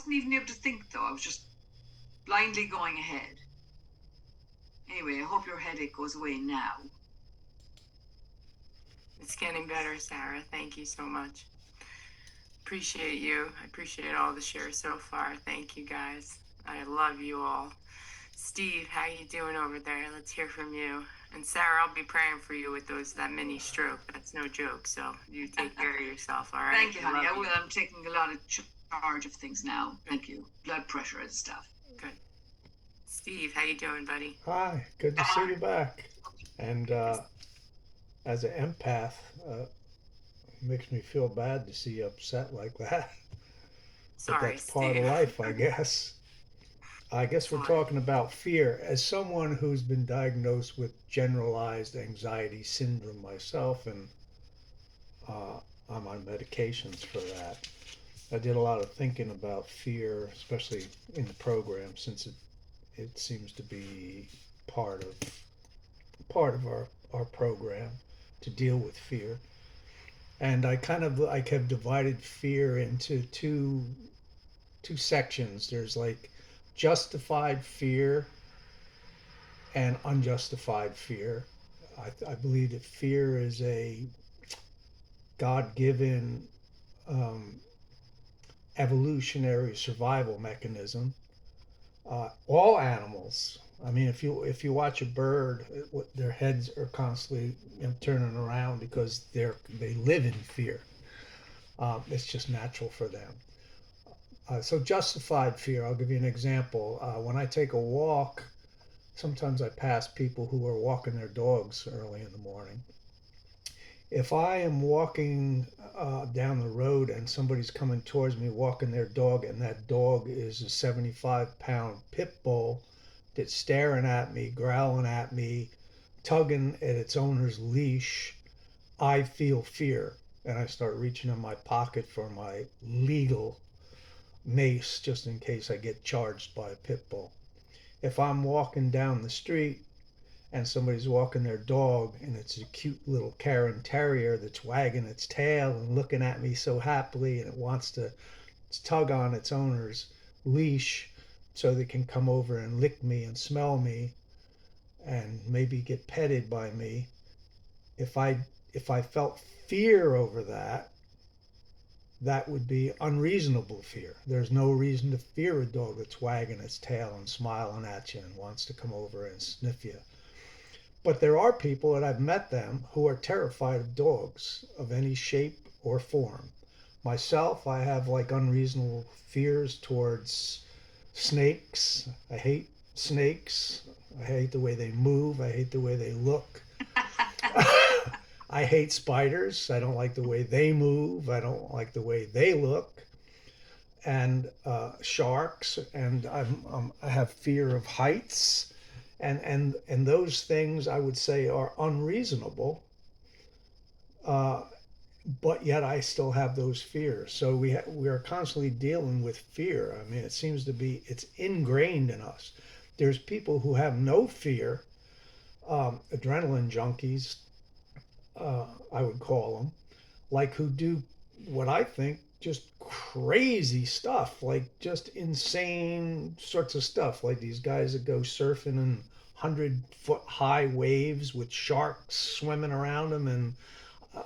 wasn't even able to think, though. I was just blindly going ahead. Anyway, I hope your headache goes away now. It's getting better, Sarah. Thank you so much. Appreciate you. I appreciate all the shares so far. Thank you, guys. I love you all. Steve, how you doing over there? Let's hear from you. And Sarah, I'll be praying for you with that mini stroke. That's no joke. So you take care of yourself, all right? Thank you, honey. I will. I'm taking a lot of charge of things now. Thank you. Blood pressure and stuff. Good. Steve, how you doing, buddy? Hi, good to see you back. And as an empath, it makes me feel bad to see you upset like that. But Sorry, that's part of Steve. life, I guess. I guess we're talking about fear. As someone who's been diagnosed with generalized anxiety syndrome myself, and uh, I'm on medications for that, I did a lot of thinking about fear, especially in the program, since it seems to be part of our program to deal with fear. And I have divided fear into two sections. There's like justified fear and unjustified fear. I believe that fear is a God given um, evolutionary survival mechanism. All animals. I mean, if you watch a bird, their heads are constantly turning around because they live in fear. It's just natural for them. So justified fear. I'll give you an example. When I take a walk, sometimes I pass people who are walking their dogs early in the morning. If I am walking down the road and somebody's coming towards me walking their dog, and that dog is a 75-pound pit bull that's staring at me, growling at me, tugging at its owner's leash, I feel fear. And I start reaching in my pocket for my legal mace just in case I get charged by a pit bull. If I'm walking down the street and somebody's walking their dog and it's a cute little Karen Terrier that's wagging its tail and looking at me so happily, and it wants to tug on its owner's leash so they can come over and lick me and smell me and maybe get petted by me. If I felt fear over that, that would be unreasonable fear. There's no reason to fear a dog that's wagging its tail and smiling at you and wants to come over and sniff you. But there are people, and I've met them, who are terrified of dogs of any shape or form. Myself, I have like unreasonable fears towards snakes. I hate snakes. I hate the way they move. I hate the way they look. I hate spiders. I don't like the way they move. I don't like the way they look. And sharks. And I have fear of heights. And those things I would say are unreasonable. Uh, but yet I still have those fears. So we are constantly dealing with fear. I mean, it seems to be it's ingrained in us. There's people who have no fear, adrenaline junkies, I would call them, like who do what I think just crazy stuff, like just insane sorts of stuff, like these guys that go surfing in 100-foot high waves with sharks swimming around them. And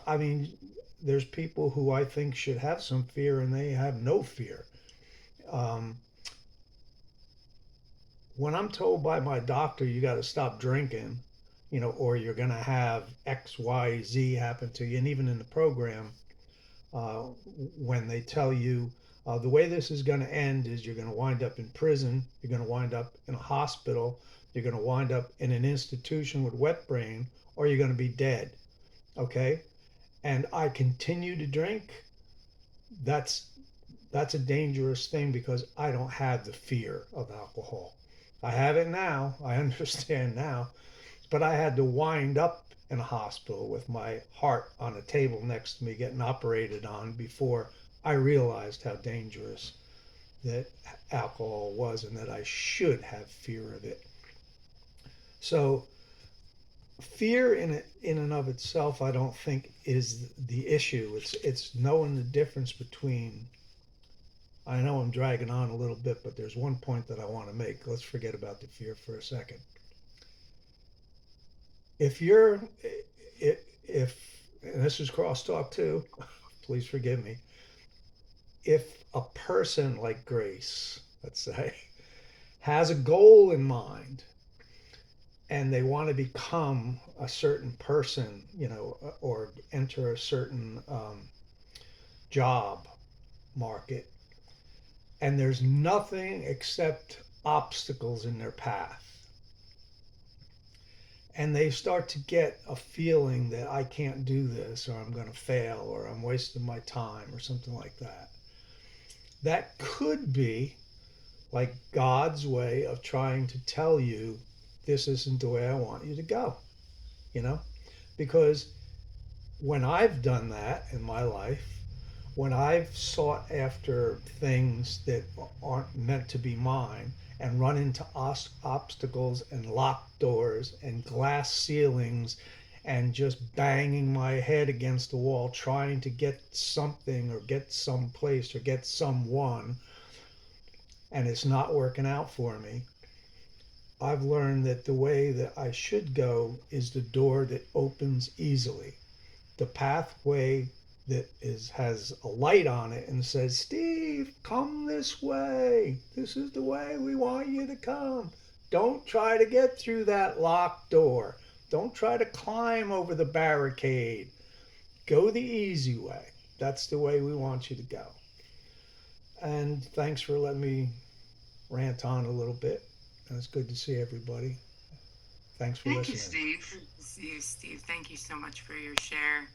I mean, there's people who I think should have some fear and they have no fear. Um, when I'm told by my doctor you got to stop drinking, or you're going to have X, Y, Z happen to you, and even in the program, uh, when they tell you the way this is going to end is you're going to wind up in prison, you're going to wind up in a hospital, you're going to wind up in an institution with wet brain, or you're going to be dead. Okay, and I continue to drink, that's that's a dangerous thing because I don't have the fear of alcohol. I have it now. I understand now, but I had to wind up in a hospital with my heart on a table next to me getting operated on before I realized how dangerous that alcohol was and that I should have fear of it. So fear in and of itself, I don't think is the issue. It's knowing the difference between I know I'm dragging on a little bit, but there's one point that I want to make. Let's forget about the fear for a second. If you're, if, and this is crosstalk too, please forgive me. If a person like Grace, let's say, has a goal in mind and they want to become a certain person, or enter a certain job market, and there's nothing except obstacles in their path, and they start to get a feeling that I can't do this, or I'm going to fail, or I'm wasting my time, or something like that. That could be like God's way of trying to tell you this isn't the way I want you to go, you know? Because when I've done that in my life, when I've sought after things that aren't meant to be mine and run into obstacles and locked doors and glass ceilings and just banging my head against the wall trying to get something or get someplace or get someone, and it's not working out for me, I've learned that the way that I should go is the door that opens easily, the pathway that has a light on it and says, Steve, come this way. This is the way we want you to come. Don't try to get through that locked door. Don't try to climb over the barricade. Go the easy way. That's the way we want you to go. And thanks for letting me rant on a little bit. It's good to see everybody. Thanks for Thank you, listening. Steve. Good to see you, Steve. Thank you so much for your share.